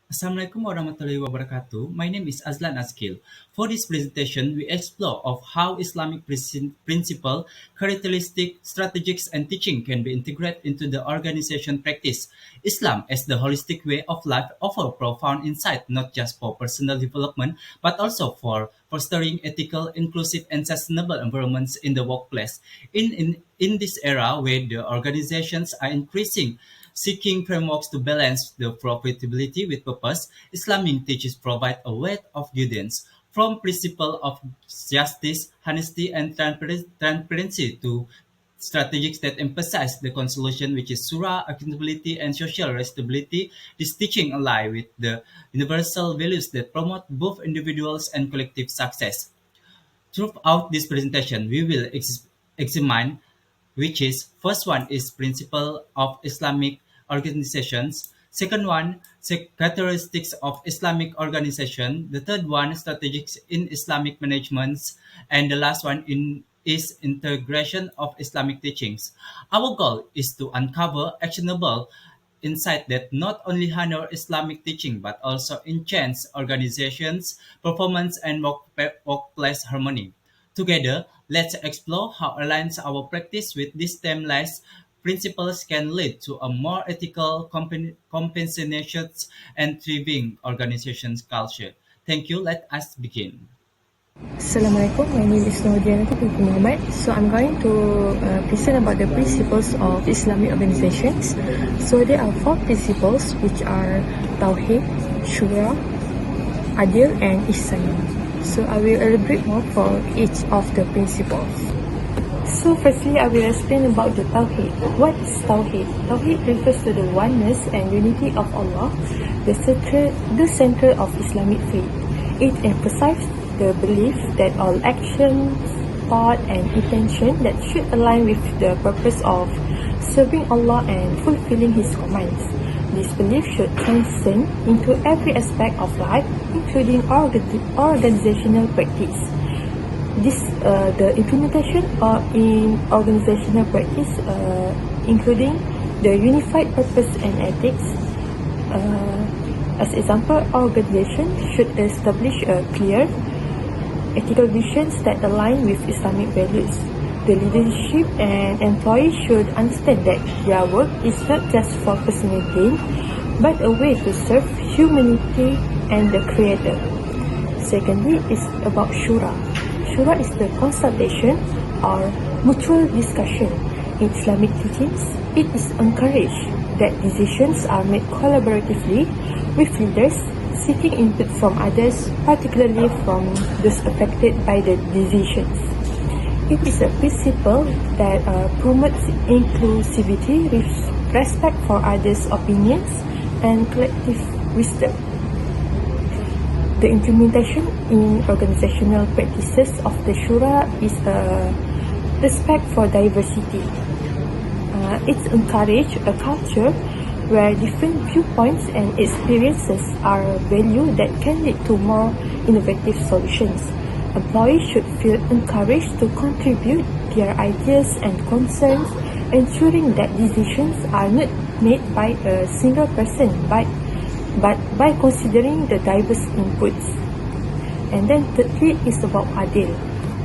Assalamualaikum warahmatullahi wabarakatuh. My name is Azlan Azkil. For this presentation, we explore of how Islamic principle, characteristic, strategies, and teaching can be integrated into the organization practice. Islam, as the holistic way of life, offer profound insight not just for personal development but also for fostering ethical, inclusive, and sustainable environments in the workplace. In this era where the organizations are increasing seeking frameworks to balance the profitability with purpose, Islamic teachings provide a wealth of guidance, from principle of justice, honesty, and transparency to strategies that emphasize the consolation, which is surah, accountability, and social responsibility. This teaching align with the universal values that promote both individuals and collective success. Throughout this presentation, we will examine which is first one is principle of Islamic organizations, second one characteristics of Islamic organization, the third one strategies in Islamic management, and the last one is integration of Islamic teachings. Our goal is to uncover actionable insight that not only honor Islamic teaching but also enhance organizations, performance, and workplace harmony. Together, let's explore how aligns our practice with these timeless principles can lead to a more ethical, compassionate, and thriving organizations culture. Thank you. Let us begin. Assalamualaikum, my name is Dianati Binti Mohamed. So I'm going to present about the principles of Islamic organizations. So there are 4 principles which are Tawheed, Shura, Adil and Ihsan. So I will elaborate more for each of the principles. So firstly, I will explain about the Tawheed. What is Tawheed? Tawheed refers to the oneness and unity of Allah, the center of Islamic faith. It emphasizes the belief that all actions, thought and intention that should align with the purpose of serving Allah and fulfilling His commands. This belief should transcend into every aspect of life, including organizational practice. The implementation in organizational practice, including the unified purpose and ethics. As example, organization should establish a clear ethical visions that align with Islamic values. The leadership and employees should understand that their work is not just for personal gain, but a way to serve humanity and the Creator. Secondly, is about Shura. Shura is the consultation or mutual discussion. In Islamic teachings, it is encouraged that decisions are made collaboratively with leaders seeking input from others, particularly from those affected by the decisions. It is a principle that promotes inclusivity with respect for others' opinions and collective wisdom. The implementation in organizational practices of the Shura is respect for diversity. It encourages a culture where different viewpoints and experiences are valued that can lead to more innovative solutions. Employees should feel encouraged to contribute their ideas and concerns, ensuring that decisions are not made by a single person but by considering the diverse inputs. And then thirdly is about Adil.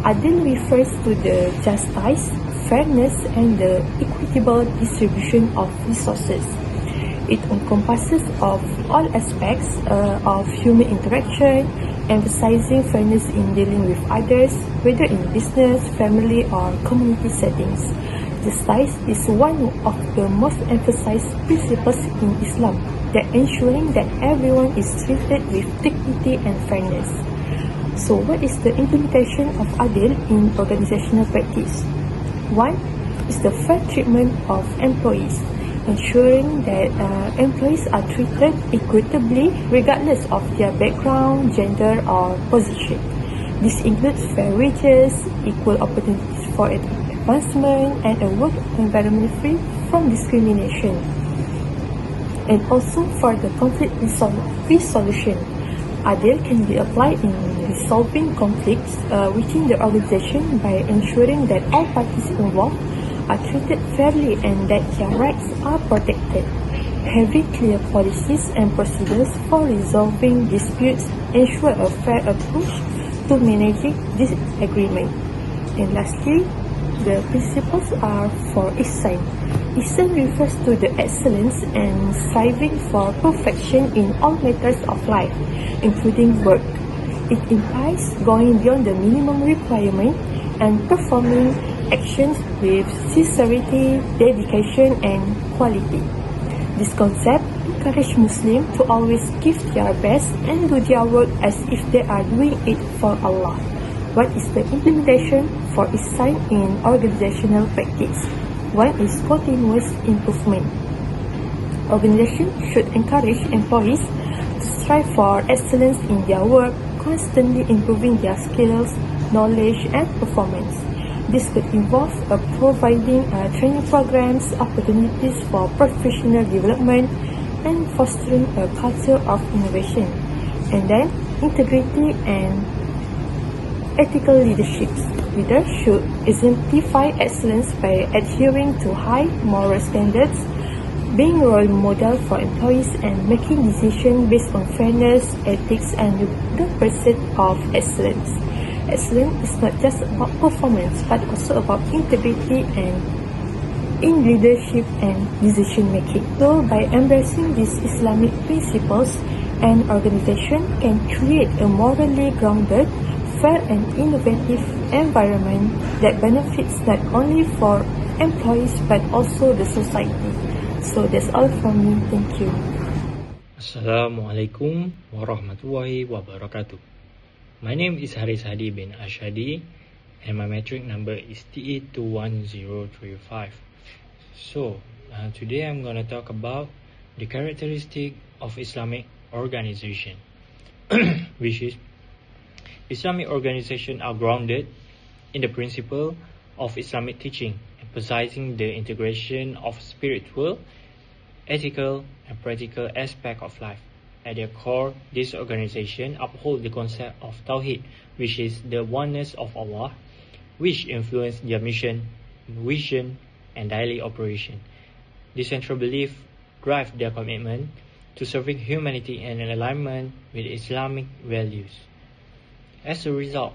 Adil refers to the justice, fairness and the equitable distribution of resources. It encompasses of all aspects of human interaction, emphasizing fairness in dealing with others, whether in business, family, or community settings. Justice is one of the most emphasized principles in Islam, that ensuring that everyone is treated with dignity and fairness. So, what is the implementation of Adil in organizational practice? One is the fair treatment of employees, ensuring that employees are treated equitably regardless of their background, gender or position. This includes fair wages, equal opportunities for advancement and a work environment free from discrimination. And also for the conflict resolution, Adil can be applied in resolving conflicts within the organization by ensuring that all parties involved are treated fairly and that their rights are protected. Having clear policies and procedures for resolving disputes ensure a fair approach to managing disagreement. And lastly, the principles are for ihsan. Ihsan refers to the excellence and striving for perfection in all matters of life, including work. It implies going beyond the minimum requirement and performing actions with sincerity, dedication, and quality. This concept encourages Muslims to always give their best and do their work as if they are doing it for Allah. What is the implementation for ihsan in organizational practice? One is continuous improvement. Organizations should encourage employees to strive for excellence in their work, constantly improving their skills, knowledge, and performance. This could involve providing training programs, opportunities for professional development, and fostering a culture of innovation. And then, integrity and ethical leadership. Leaders should exemplify excellence by adhering to high moral standards, being a role model for employees, and making decisions based on fairness, ethics, and the pursuit of excellence. Excellence is not just about performance, but also about integrity and in leadership and decision making. So, by embracing these Islamic principles, an organization can create a morally grounded, fair, and innovative environment that benefits not only for employees but also the society. So that's all from me. Thank you. Assalamualaikum warahmatullahi wabarakatuh. My name is Haritz bin Ashadi and my metric number is TE21035. So, today I'm going to talk about the characteristic of Islamic organization, which is Islamic organization are grounded in the principle of Islamic teaching, emphasizing the integration of spiritual, ethical, and practical aspect of life. At their core, this organization upholds the concept of Tawheed, which is the oneness of Allah, which influence their mission, vision, and daily operation. This central belief drives their commitment to serving humanity in alignment with Islamic values. As a result,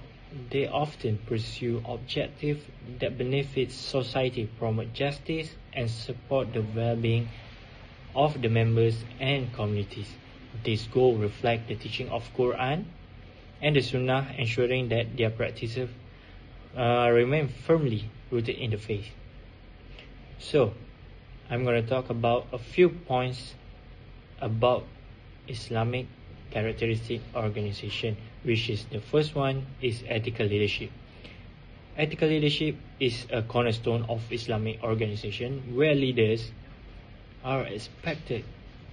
they often pursue objectives that benefit society, promote justice, and support the well-being of the members and communities. This goal reflects the teaching of Quran and the Sunnah, ensuring that their practices remain firmly rooted in the faith. So, I'm going to talk about a few points about Islamic characteristic organization, which is the first one is ethical leadership. Ethical leadership is a cornerstone of Islamic organization where leaders are expected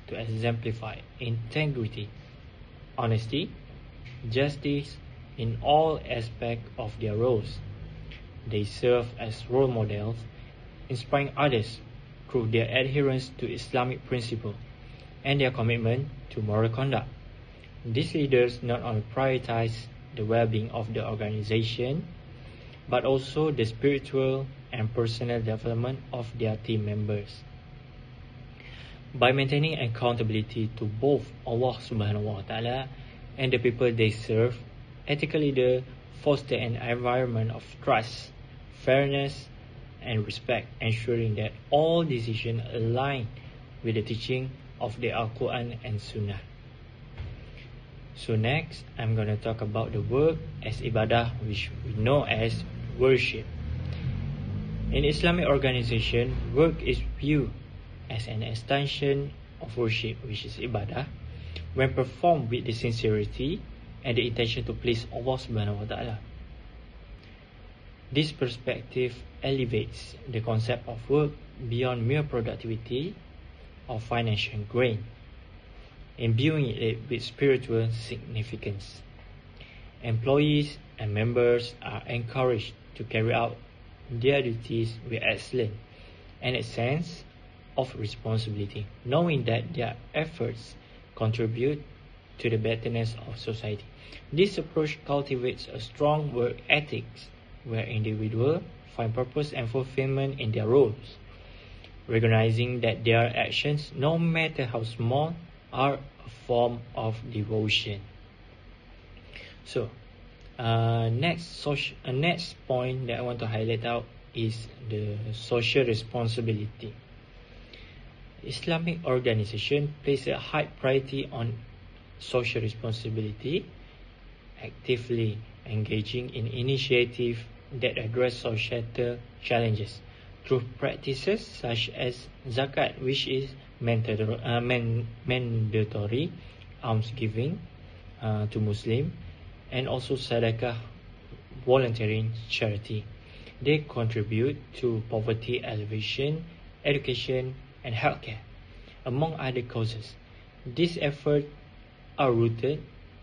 to exemplify integrity, honesty, justice in all aspects of their roles. They serve as role models, inspiring others through their adherence to Islamic principles and their commitment to moral conduct. These leaders not only prioritize the well-being of the organization, but also the spiritual and personal development of their team members. By maintaining accountability to both Allah Subhanahu wa Ta'ala and the people they serve, ethical leaders foster an environment of trust, fairness, and respect, ensuring that all decisions align with the teaching of the Al-Quran and Sunnah. So next, I'm going to talk about the work as ibadah, which we know as worship. In Islamic organization, work is viewed as an extension of worship, which is ibadah, when performed with the sincerity and the intention to please Allah Subhanahu wa Ta'ala. This perspective elevates the concept of work beyond mere productivity or financial gain, imbuing it with spiritual significance. Employees and members are encouraged to carry out their duties with excellence and a sense of responsibility, knowing that their efforts contribute to the betterness of society. This approach cultivates a strong work ethics where individuals find purpose and fulfillment in their roles. recognizing that their actions, no matter how small, are a form of devotion. So, next point that I want to highlight out is the social responsibility. Islamic organization place a high priority on social responsibility, actively engaging in initiatives that address societal challenges through practices such as zakat, which is mandatory almsgiving to Muslim, and also sadaqah, volunteering charity. They contribute to poverty alleviation, education, and healthcare, among other causes. These efforts are rooted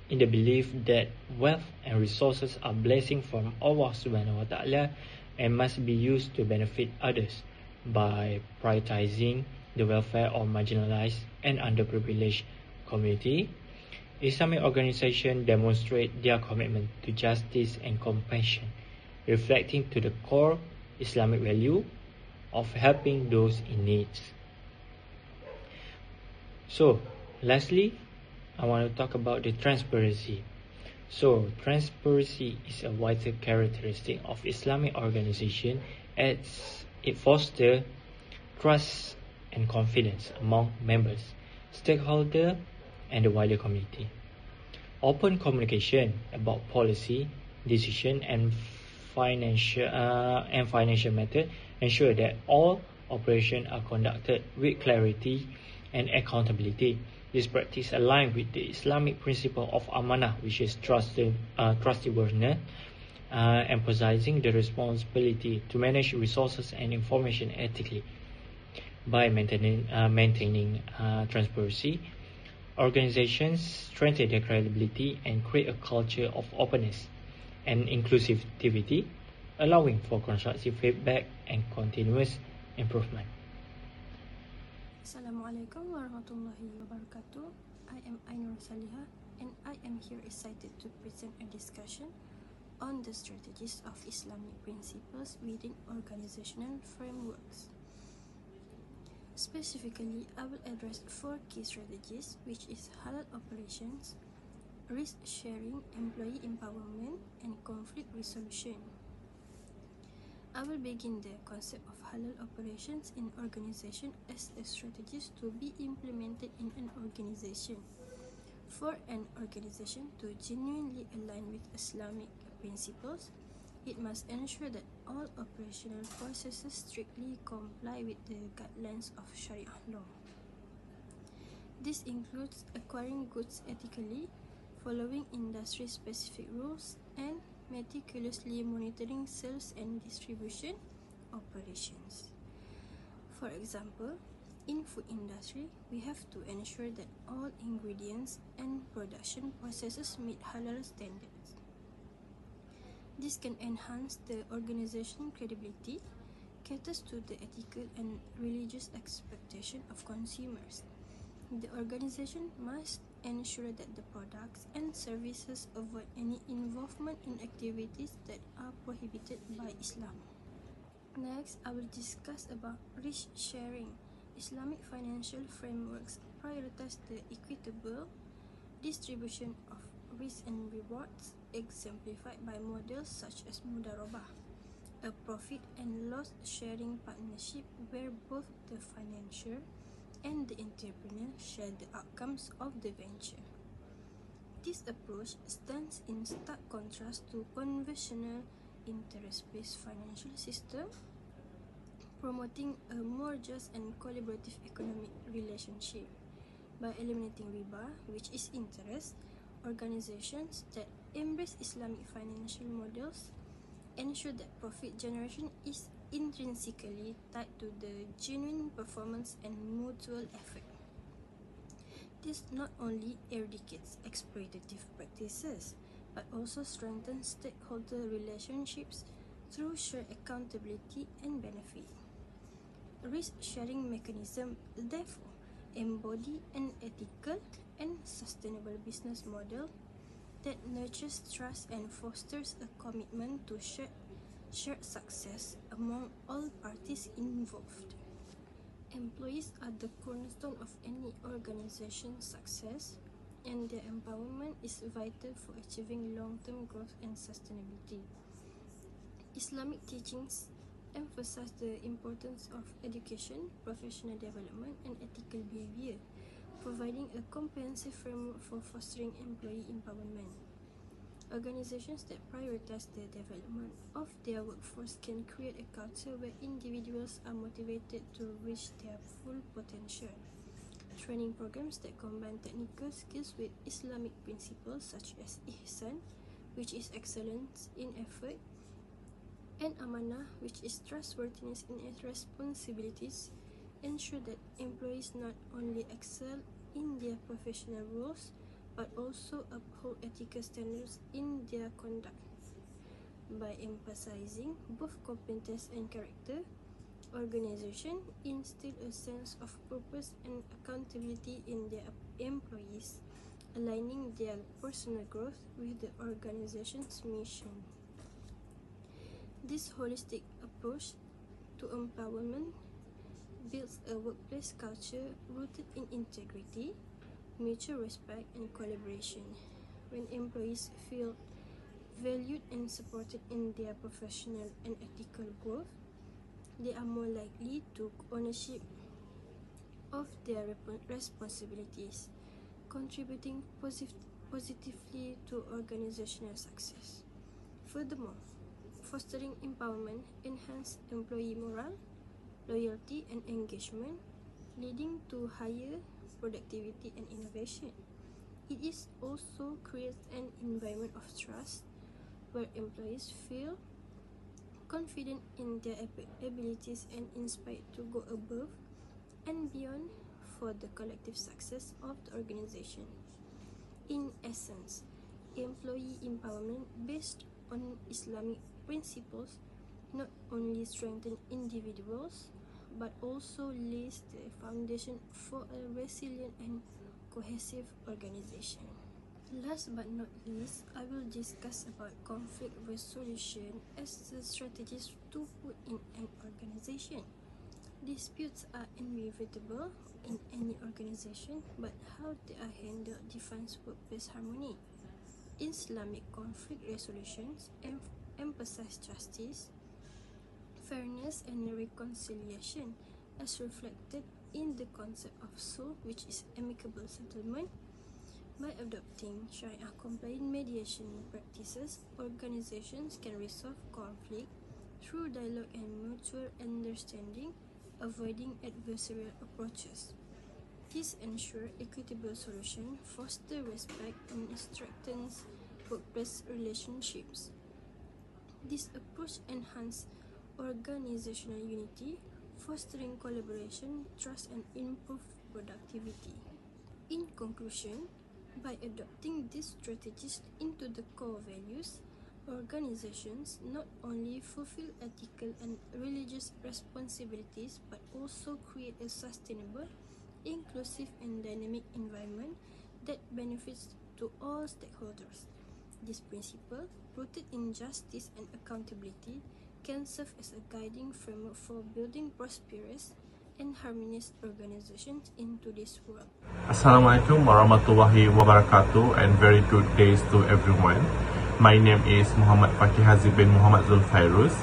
in the belief that wealth and resources are blessings from Allah Subhanahu wa Ta'ala and must be used to benefit others by prioritizing the welfare of marginalized and underprivileged community. Islamic organizations demonstrate their commitment to justice and compassion, reflecting to the core Islamic value of helping those in need. So, lastly, I want to talk about the transparency. So, transparency is a vital characteristic of Islamic organization as it fosters trust and confidence among members, stakeholders, and the wider community. Open communication about policy, decision, and financial matters ensure that all operations are conducted with clarity and accountability. This practice aligns with the Islamic principle of amanah, which is trustworthiness, emphasizing the responsibility to manage resources and information ethically. By maintaining transparency, organizations strengthen their credibility and create a culture of openness and inclusivity, allowing for constructive feedback and continuous improvement. Assalamualaikum warahmatullahi wabarakatuh. I am Ainur Saleha and I am here excited to present a discussion on the strategies of Islamic principles within organizational frameworks. Specifically, I will address 4 key strategies, which is halal operations, risk sharing, employee empowerment, and conflict resolution. I will begin the concept of halal operations in organization as a strategy to be implemented in an organization. For an organization to genuinely align with Islamic principles, it must ensure that all operational processes strictly comply with the guidelines of Sharia law. This includes acquiring goods ethically, following industry-specific rules, and meticulously monitoring sales and distribution operations. For example, in food industry, we have to ensure that all ingredients and production processes meet halal standards. This can enhance the organization's credibility, caters to the ethical and religious expectation of consumers. The organization must ensure that the products and services avoid any involvement in activities that are prohibited by Islam. Next, I will discuss about risk sharing. Islamic financial frameworks prioritize the equitable distribution of risks and rewards, exemplified by models such as mudarabah, a profit and loss sharing partnership where both the financier and the entrepreneur share the outcomes of the venture. This approach stands in stark contrast to conventional interest-based financial system, promoting a more just and collaborative economic relationship. By eliminating riba, which is interest, organizations that embrace Islamic financial models ensure that profit generation is intrinsically tied to the genuine performance and mutual effort. This not only eradicates exploitative practices, but also strengthens stakeholder relationships through shared accountability and benefit. Risk-sharing mechanisms therefore embody an ethical and sustainable business model that nurtures trust and fosters a commitment to shared success among all parties involved. Employees are the cornerstone of any organization's success, and their empowerment is vital for achieving long-term growth and sustainability. Islamic teachings emphasize the importance of education, professional development, and ethical behavior, providing a comprehensive framework for fostering employee empowerment. Organizations that prioritize the development of their workforce can create a culture where individuals are motivated to reach their full potential. Training programs that combine technical skills with Islamic principles such as ihsan, which is excellence in effort, and amanah, which is trustworthiness in responsibilities, ensure that employees not only excel in their professional roles but also uphold ethical standards in their conduct. By emphasizing both competence and character, organizations instill a sense of purpose and accountability in their employees, aligning their personal growth with the organization's mission. This holistic approach to empowerment builds a workplace culture rooted in integrity, mutual respect, and collaboration. When employees feel valued and supported in their professional and ethical growth, they are more likely to take ownership of their responsibilities, contributing positively to organizational success. Furthermore, fostering empowerment enhances employee morale, loyalty, and engagement, leading to higher productivity and innovation. It is also creates an environment of trust where employees feel confident in their abilities and inspired to go above and beyond for the collective success of the organization. In essence, employee empowerment based on Islamic principles not only strengthens individuals but also lays the foundation for a resilient and cohesive organization. Last but not least, I will discuss about conflict resolution as the strategies to put in an organization. Disputes are inevitable in any organization, but how they are handled defines workplace harmony. Islamic conflict resolutions emphasize justice, fairness, and reconciliation as reflected in the concept of sulh, which is amicable settlement. By adopting Sharia-compliant mediation practices, organizations can resolve conflict through dialogue and mutual understanding, avoiding adversarial approaches. This ensures equitable solutions, fosters respect, and strengthens workplace relationships. This approach enhances organizational unity, fostering collaboration, trust, and improved productivity. In conclusion, by adopting these strategies into the core values, organizations not only fulfill ethical and religious responsibilities but also create a sustainable, inclusive, and dynamic environment that benefits to all stakeholders. This principle, rooted in justice and accountability, can serve as a guiding framework for building prosperous and harmonious organizations in today's world. Assalamualaikum warahmatullahi wabarakatuh, and very good days to everyone. My name is Mohamed Faqih Haziq bin Mohamed Zulfairuz,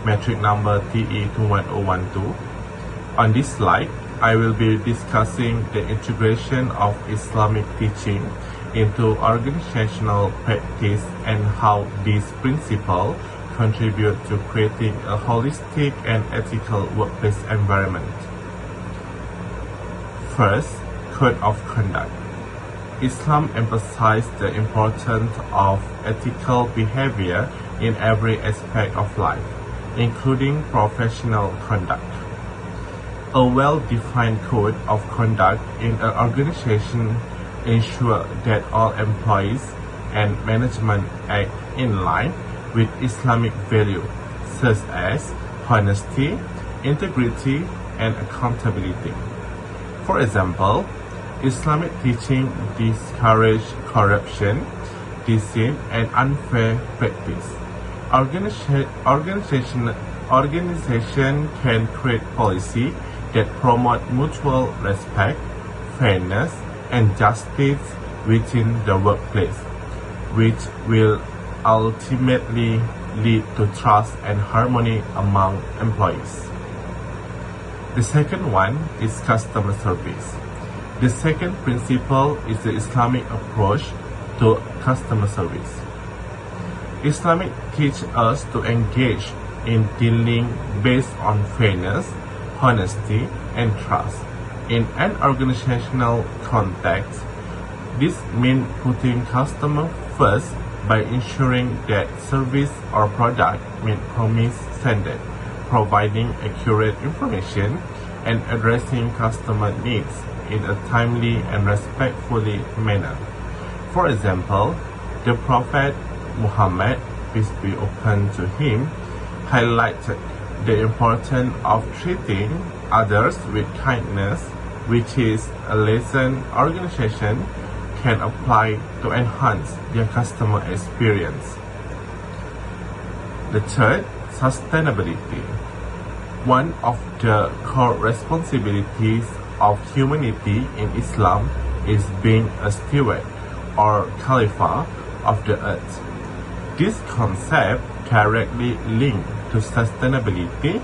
metric number TE21012. On this slide, I will be discussing the integration of Islamic teaching into organizational practice and how these principles contribute to creating a holistic and ethical workplace environment. First, Code of Conduct. Islam emphasizes the importance of ethical behavior in every aspect of life, including professional conduct. A well-defined code of conduct in an organization ensures that all employees and management act in line with Islamic values such as honesty, integrity, and accountability. For example, Islamic teaching discourages corruption, deceit, and unfair practice. Organization can create policy that promote mutual respect, fairness, and justice within the workplace, which will ultimately lead to trust and harmony among employees. The second one is customer service. The second principle is the Islamic approach to customer service. Islamic teaches us to engage in dealing based on fairness, honesty, and trust. In an organizational context, this means putting customer first by ensuring that service or product meet promised standard, providing accurate information, and addressing customer needs in a timely and respectful manner. For example, the Prophet Mohamed, peace be upon to him, highlighted the importance of treating others with kindness, which is a lesson organization can apply to enhance their customer experience. The third, sustainability. One of the core responsibilities of humanity in Islam is being a steward or Khalifa of the earth. This concept directly linked to sustainability,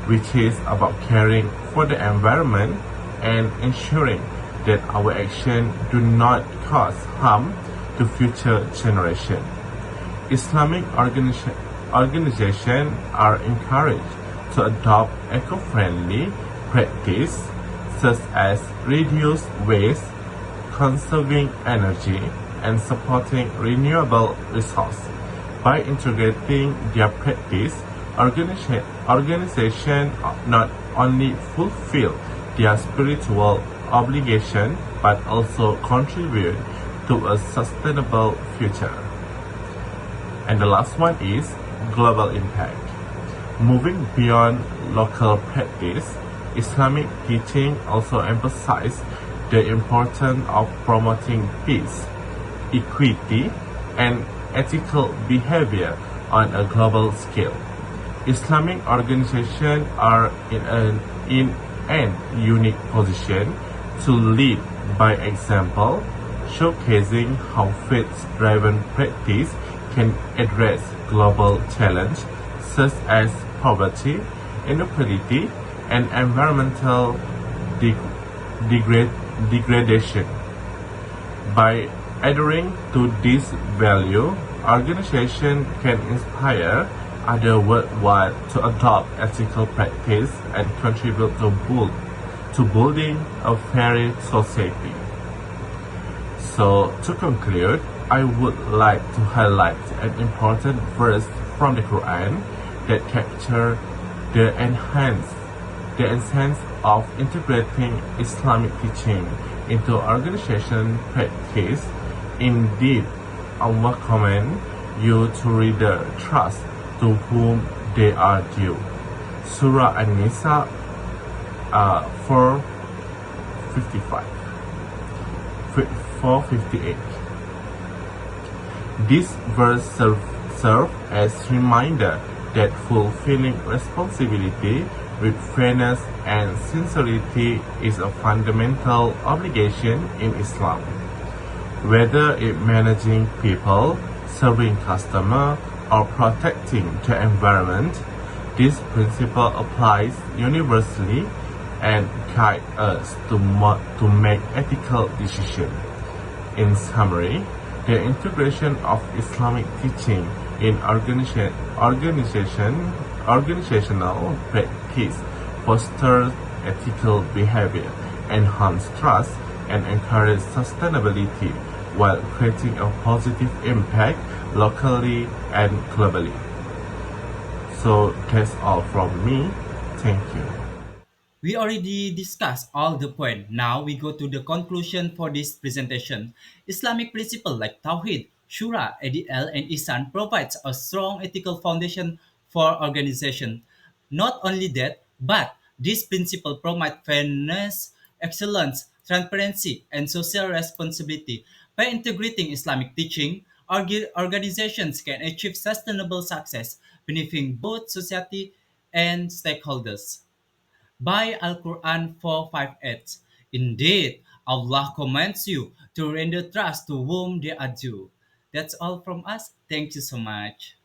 which is about caring for the environment and ensuring that our actions do not cause harm to future generations. Islamic organizations are encouraged to adopt eco-friendly practices such as reduce waste, conserving energy, and supporting renewable resources. By integrating their practice, organizations not only fulfill their spiritual obligation but also contribute to a sustainable future. And the last one is global impact. Moving beyond local practice, Islamic teaching also emphasizes the importance of promoting peace, equity, and ethical behavior on a global scale. Islamic organizations are in an unique position to lead by example, showcasing how faith-driven practice can address global challenges such as poverty, inequality, and environmental degradation. By adhering to this value, organizations can inspire others worldwide to adopt ethical practice and contribute to building a fairer society. So, to conclude, I would like to highlight an important verse from the Quran that captures the essence of integrating Islamic teaching into organization practice. Indeed, Allah commands you to read the trust to whom they are due. Surah An-Nisa 4:55, 4:58. This verse serves as reminder that fulfilling responsibility with fairness and sincerity is a fundamental obligation in Islam. Whether it managing people, serving customers, or protecting the environment, this principle applies universally and guides us to make ethical decisions. In summary, the integration of Islamic teaching in organizational practice fosters ethical behavior, enhances trust, and encourages sustainability while creating a positive impact locally and globally. So that's all from me. Thank you. We already discussed all the points. Now we go to the conclusion for this presentation. Islamic principles like Tawhid, Shura, ADL, and Ihsan provides a strong ethical foundation for organization. Not only that, but these principles promote fairness, excellence, transparency, and social responsibility. By integrating Islamic teaching, organizations can achieve sustainable success, benefiting both society and stakeholders. by Al-Quran 458. Indeed, Allah commands you to render trust to whom they are due. That's all from us. Thank you so much.